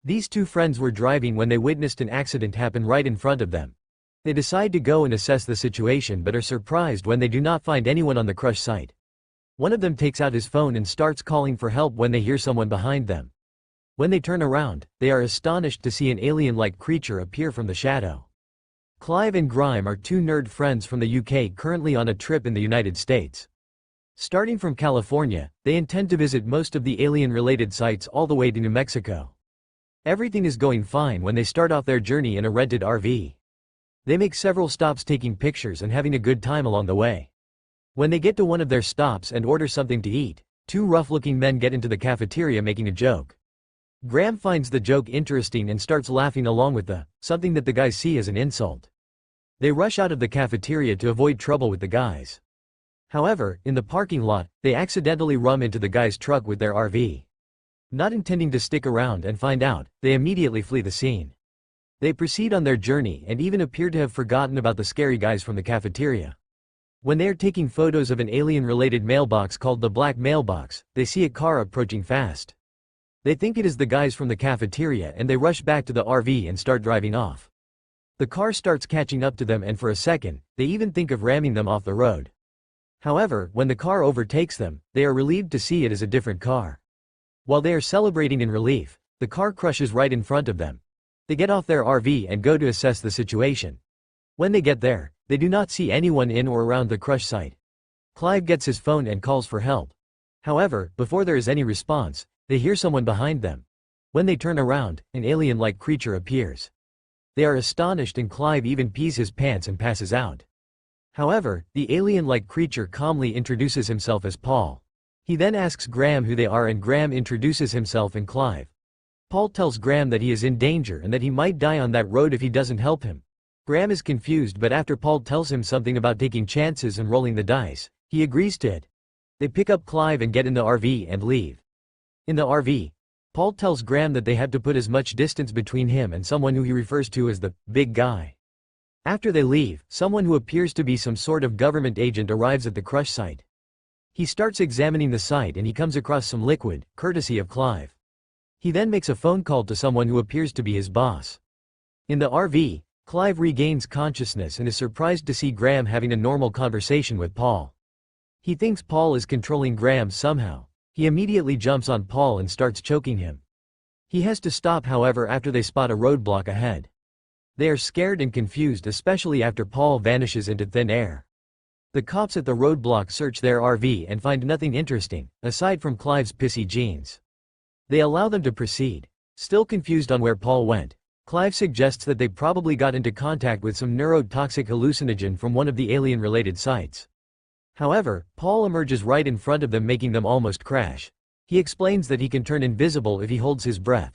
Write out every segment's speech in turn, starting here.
These two friends were driving when they witnessed an accident happen right in front of them. They decide to go and assess the situation but are surprised when they do not find anyone on the crush site. One of them takes out his phone and starts calling for help when they hear someone behind them. When they turn around, they are astonished to see an alien-like creature appear from the shadow. Clive and Graham are two nerd friends from the UK currently on a trip in the United States. Starting from California, they intend to visit most of the alien-related sites all the way to New Mexico. Everything is going fine when they start off their journey in a rented RV. They make several stops taking pictures and having a good time along the way. When they get to one of their stops and order something to eat, two rough-looking men get into the cafeteria making a joke. Graham finds the joke interesting and starts laughing along with something that the guys see as an insult. They rush out of the cafeteria to avoid trouble with the guys. However, in the parking lot, they accidentally ram into the guy's truck with their RV. Not intending to stick around and find out, they immediately flee the scene. They proceed on their journey and even appear to have forgotten about the scary guys from the cafeteria. When they are taking photos of an alien-related mailbox called the Black Mailbox, they see a car approaching fast. They think it is the guys from the cafeteria and they rush back to the RV and start driving off. The car starts catching up to them and for a second, they even think of ramming them off the road. However, when the car overtakes them, they are relieved to see it is a different car. While they are celebrating in relief, the car crushes right in front of them. They get off their RV and go to assess the situation. When they get there, they do not see anyone in or around the crush site. Clive gets his phone and calls for help. However, before there is any response, they hear someone behind them. When they turn around, an alien-like creature appears. They are astonished and Clive even pees his pants and passes out. However, the alien-like creature calmly introduces himself as Paul. He then asks Graham who they are and Graham introduces himself and Clive. Paul tells Graham that he is in danger and that he might die on that road if he doesn't help him. Graham is confused but after Paul tells him something about taking chances and rolling the dice, he agrees to it. They pick up Clive and get in the RV and leave. In the RV, Paul tells Graham that they have to put as much distance between him and someone who he refers to as the big guy. After they leave, someone who appears to be some sort of government agent arrives at the crush site. He starts examining the site and he comes across some liquid, courtesy of Clive. He then makes a phone call to someone who appears to be his boss. In the RV, Clive regains consciousness and is surprised to see Graham having a normal conversation with Paul. He thinks Paul is controlling Graham somehow. He immediately jumps on Paul and starts choking him. He has to stop however after they spot a roadblock ahead. They are scared and confused especially after Paul vanishes into thin air. The cops at the roadblock search their RV and find nothing interesting, aside from Clive's pissy jeans. They allow them to proceed. Still confused on where Paul went, Clive suggests that they probably got into contact with some neurotoxic hallucinogen from one of the alien-related sites. However, Paul emerges right in front of them making them almost crash. He explains that he can turn invisible if he holds his breath.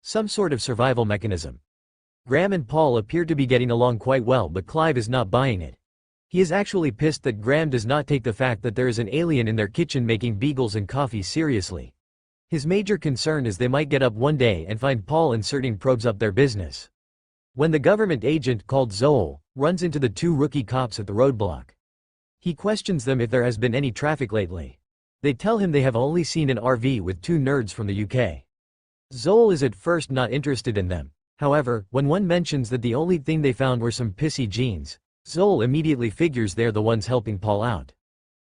Some sort of survival mechanism. Graham and Paul appear to be getting along quite well but Clive is not buying it. He is actually pissed that Graham does not take the fact that there is an alien in their kitchen making beagles and coffee seriously. His major concern is they might get up one day and find Paul inserting probes up their business. When the government agent called Zoel runs into the two rookie cops at the roadblock. He questions them if there has been any traffic lately. They tell him they have only seen an RV with two nerds from the UK. Zoel is at first not interested in them. However, when one mentions that the only thing they found were some pissy jeans, Zoel immediately figures they're the ones helping Paul out.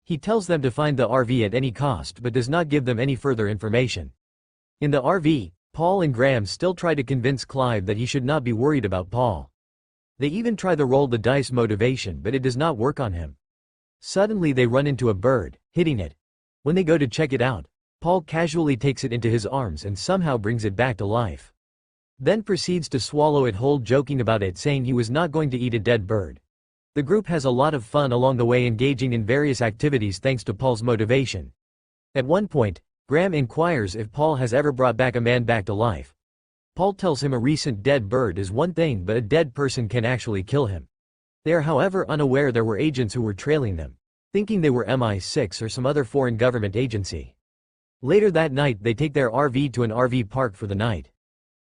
He tells them to find the RV at any cost but does not give them any further information. In the RV, Paul and Graham still try to convince Clive that he should not be worried about Paul. They even try the roll the dice motivation but it does not work on him. Suddenly they run into a bird, hitting it. When they go to check it out, Paul casually takes it into his arms and somehow brings it back to life. Then proceeds to swallow it whole joking about it saying he was not going to eat a dead bird. The group has a lot of fun along the way engaging in various activities thanks to Paul's motivation. At one point, Graham inquires if Paul has ever brought back a man back to life. Paul tells him a recent dead bird is one thing but a dead person can actually kill him. They are however unaware there were agents who were trailing them, thinking they were MI6 or some other foreign government agency. Later that night they take their RV to an RV park for the night.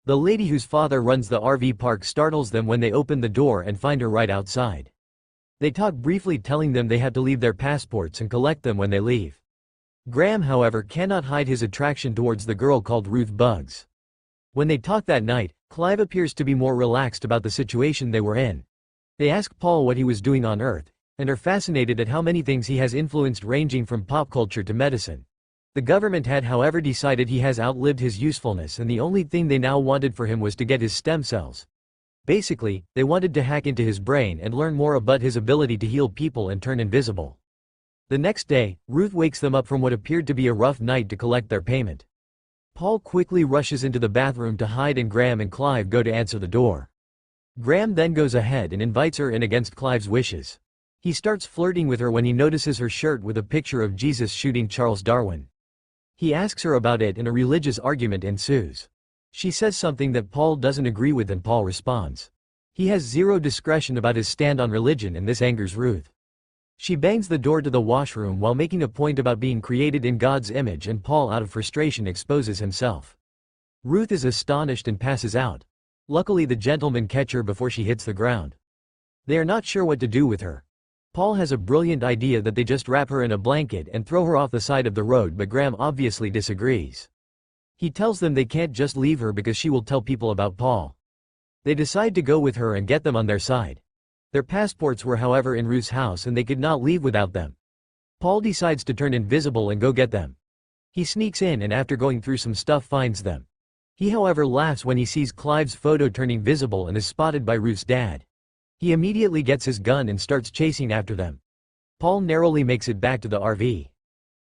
The lady whose father runs the RV park startles them when they open the door and find her right outside. They talk briefly telling them they have to leave their passports and collect them when they leave. Graham however cannot hide his attraction towards the girl called Ruth Bugs. When they talk that night, Clive appears to be more relaxed about the situation they were in. They ask Paul what he was doing on Earth, and are fascinated at how many things he has influenced, ranging from pop culture to medicine. The government had, however, decided he has outlived his usefulness, and the only thing they now wanted for him was to get his stem cells. Basically, they wanted to hack into his brain and learn more about his ability to heal people and turn invisible. The next day, Ruth wakes them up from what appeared to be a rough night to collect their payment. Paul quickly rushes into the bathroom to hide, and Graham and Clive go to answer the door. Graham then goes ahead and invites her in against Clive's wishes. He starts flirting with her when he notices her shirt with a picture of Jesus shooting Charles Darwin. He asks her about it, and a religious argument ensues. She says something that Paul doesn't agree with, and Paul responds. He has zero discretion about his stand on religion, and this angers Ruth. She bangs the door to the washroom while making a point about being created in God's image, and Paul, out of frustration, exposes himself. Ruth is astonished and passes out. Luckily, the gentlemen catch her before she hits the ground. They are not sure what to do with her. Paul has a brilliant idea that they just wrap her in a blanket and throw her off the side of the road, but Graham obviously disagrees. He tells them they can't just leave her because she will tell people about Paul. They decide to go with her and get them on their side. Their passports were, however, in Ruth's house, and they could not leave without them. Paul decides to turn invisible and go get them. He sneaks in, and after going through some stuff, finds them. He, however, laughs when he sees Clive's photo turning visible and is spotted by Ruth's dad. He immediately gets his gun and starts chasing after them. Paul narrowly makes it back to the RV.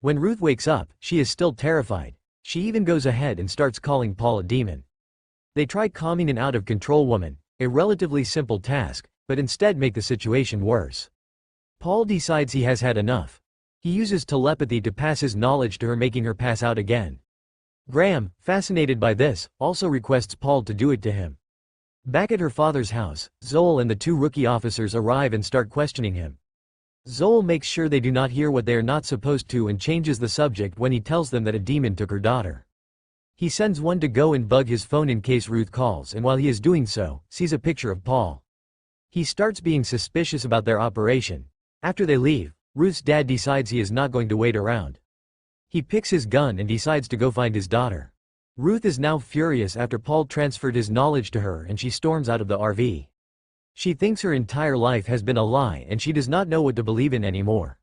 When Ruth wakes up, she is still terrified. She even goes ahead and starts calling Paul a demon. They try calming an out-of-control woman, a relatively simple task, but instead make the situation worse. Paul decides he has had enough. He uses telepathy to pass his knowledge to her, making her pass out again. Graham, fascinated by this, also requests Paul to do it to him. Back at her father's house, Zoel and the two rookie officers arrive and start questioning him. Zoel makes sure they do not hear what they are not supposed to and changes the subject when he tells them that a demon took her daughter. He sends one to go and bug his phone in case Ruth calls, and while he is doing so, sees a picture of Paul. He starts being suspicious about their operation. After they leave, Ruth's dad decides he is not going to wait around. He picks his gun and decides to go find his daughter. Ruth is now furious after Paul transferred his knowledge to her, and she storms out of the RV. She thinks her entire life has been a lie and she does not know what to believe in anymore.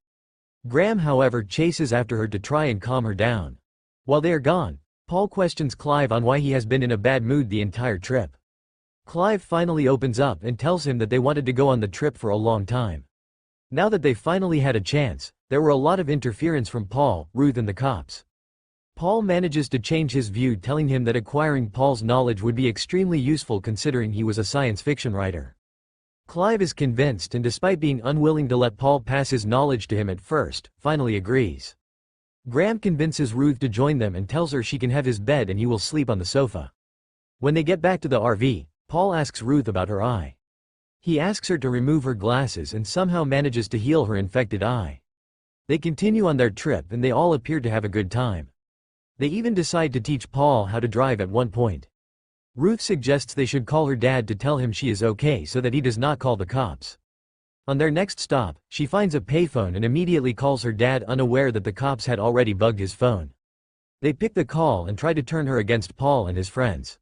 Graham, however, chases after her to try and calm her down. While they are gone, Paul questions Clive on why he has been in a bad mood the entire trip. Clive finally opens up and tells him that they wanted to go on the trip for a long time. Now that they finally had a chance, there were a lot of interference from Paul, Ruth, and the cops. Paul manages to change his view, telling him that acquiring Paul's knowledge would be extremely useful considering he was a science fiction writer. Clive is convinced, and despite being unwilling to let Paul pass his knowledge to him at first, finally agrees. Graham convinces Ruth to join them and tells her she can have his bed and he will sleep on the sofa. When they get back to the RV, Paul asks Ruth about her eye. He asks her to remove her glasses and somehow manages to heal her infected eye. They continue on their trip and they all appear to have a good time. They even decide to teach Paul how to drive at one point. Ruth suggests they should call her dad to tell him she is okay so that he does not call the cops. On their next stop, she finds a payphone and immediately calls her dad, unaware that the cops had already bugged his phone. They pick the call and try to turn her against Paul and his friends.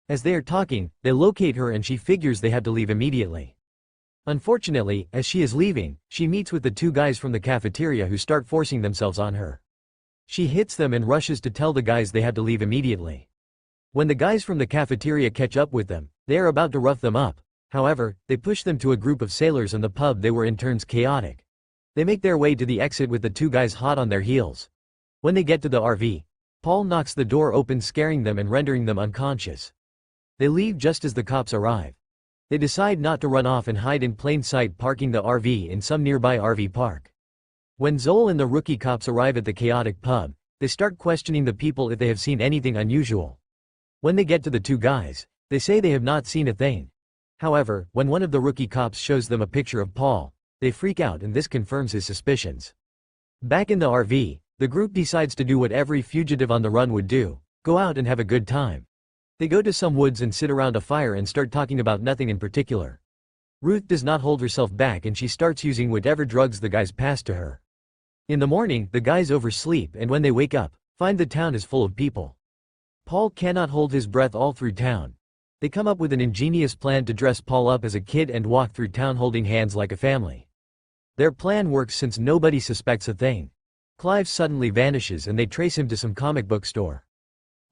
As they are talking, they locate her and she figures they have to leave immediately. Unfortunately, as she is leaving, she meets with the two guys from the cafeteria who start forcing themselves on her. She hits them and rushes to tell the guys they had to leave immediately. When the guys from the cafeteria catch up with them, they are about to rough them up. However, they push them to a group of sailors and the pub they were in turns chaotic. They make their way to the exit with the two guys hot on their heels. When they get to the RV, Paul knocks the door open, scaring them and rendering them unconscious. They leave just as the cops arrive. They decide not to run off and hide in plain sight, parking the RV in some nearby RV park. When Zoel and the rookie cops arrive at the chaotic pub, they start questioning the people if they have seen anything unusual. When they get to the two guys, they say they have not seen a thing. However, when one of the rookie cops shows them a picture of Paul, they freak out and this confirms his suspicions. Back in the RV, the group decides to do what every fugitive on the run would do: go out and have a good time. They go to some woods and sit around a fire and start talking about nothing in particular. Ruth does not hold herself back and she starts using whatever drugs the guys pass to her. In the morning, the guys oversleep and when they wake up, find the town is full of people. Paul cannot hold his breath all through town. They come up with an ingenious plan to dress Paul up as a kid and walk through town holding hands like a family. Their plan works since nobody suspects a thing. Clive suddenly vanishes and they trace him to some comic book store.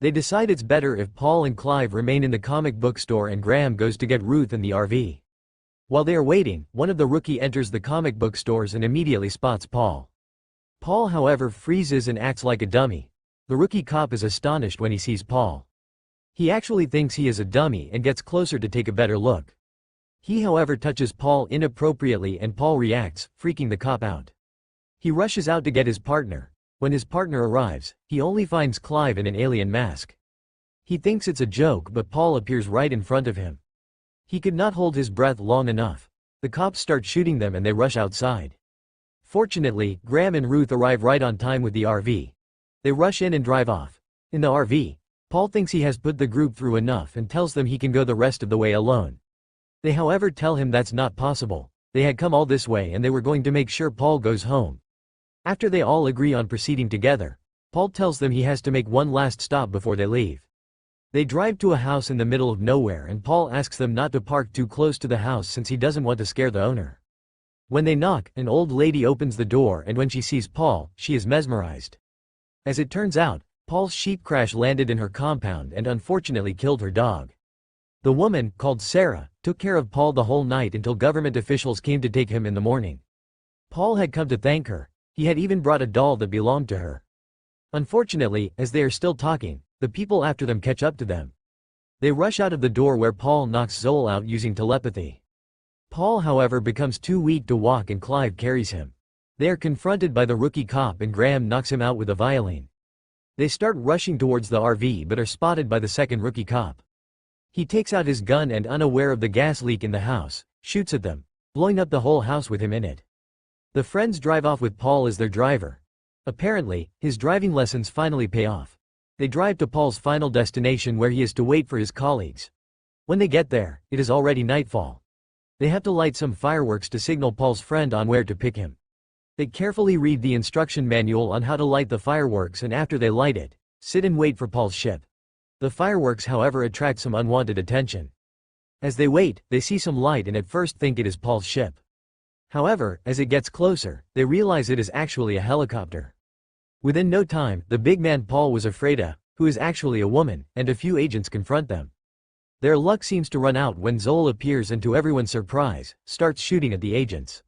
They decide it's better if Paul and Clive remain in the comic book store and Graham goes to get Ruth in the RV. While they are waiting, one of the rookie enters the comic book stores and immediately spots Paul. Paul, however, freezes and acts like a dummy. The rookie cop is astonished when he sees Paul. He actually thinks he is a dummy and gets closer to take a better look. He, however, touches Paul inappropriately and Paul reacts, freaking the cop out. He rushes out to get his partner. When his partner arrives, he only finds Clive in an alien mask. He thinks it's a joke, but Paul appears right in front of him. He could not hold his breath long enough. The cops start shooting them and they rush outside. Fortunately, Graham and Ruth arrive right on time with the RV. They rush in and drive off. In the RV, Paul thinks he has put the group through enough and tells them he can go the rest of the way alone. They, however, tell him that's not possible. They had come all this way and they were going to make sure Paul goes home. After they all agree on proceeding together, Paul tells them he has to make one last stop before they leave. They drive to a house in the middle of nowhere and Paul asks them not to park too close to the house since he doesn't want to scare the owner. When they knock, an old lady opens the door and when she sees Paul, she is mesmerized. As it turns out, Paul's sheep crash landed in her compound and unfortunately killed her dog. The woman, called Sarah, took care of Paul the whole night until government officials came to take him in the morning. Paul had come to thank her. He had even brought a doll that belonged to her. Unfortunately, as they are still talking, the people after them catch up to them. They rush out of the door where Paul knocks Zoel out using telepathy. Paul, however, becomes too weak to walk and Clive carries him. They are confronted by the rookie cop and Graham knocks him out with a violin. They start rushing towards the RV but are spotted by the second rookie cop. He takes out his gun and, unaware of the gas leak in the house, shoots at them, blowing up the whole house with him in it. The friends drive off with Paul as their driver. Apparently, his driving lessons finally pay off. They drive to Paul's final destination where he is to wait for his colleagues. When they get there, it is already nightfall. They have to light some fireworks to signal Paul's friend on where to pick him. They carefully read the instruction manual on how to light the fireworks and after they light it, sit and wait for Paul's ship. The fireworks, however, attract some unwanted attention. As they wait, they see some light and at first think it is Paul's ship. However, as it gets closer, they realize it is actually a helicopter. Within no time, the big man Paul was afraid of, who is actually a woman, and a few agents confront them. Their luck seems to run out when Zoel appears and to everyone's surprise, starts shooting at the agents.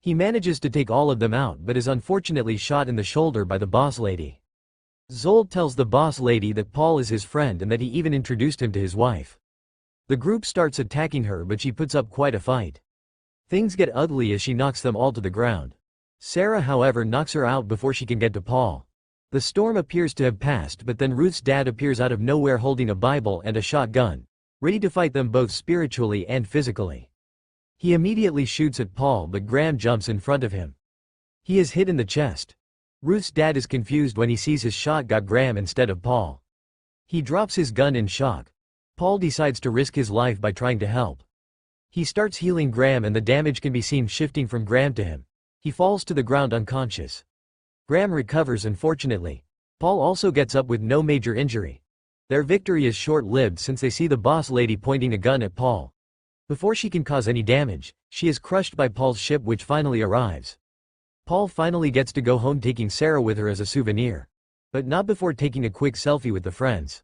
He manages to take all of them out but is unfortunately shot in the shoulder by the boss lady. Zoel tells the boss lady that Paul is his friend and that he even introduced him to his wife. The group starts attacking her but she puts up quite a fight. Things get ugly as she knocks them all to the ground. Sarah, however, knocks her out before she can get to Paul. The storm appears to have passed but then Ruth's dad appears out of nowhere holding a Bible and a shotgun, ready to fight them both spiritually and physically. He immediately shoots at Paul but Graham jumps in front of him. He is hit in the chest. Ruth's dad is confused when he sees his shot got Graham instead of Paul. He drops his gun in shock. Paul decides to risk his life by trying to help. He starts healing Graham and the damage can be seen shifting from Graham to him. He falls to the ground unconscious. Graham recovers and fortunately, Paul also gets up with no major injury. Their victory is short-lived since they see the boss lady pointing a gun at Paul. Before she can cause any damage, she is crushed by Paul's ship which finally arrives. Paul finally gets to go home taking Sarah with her as a souvenir. But not before taking a quick selfie with the friends.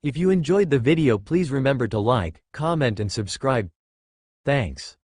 If you enjoyed the video, please remember to like, comment and subscribe. Thanks.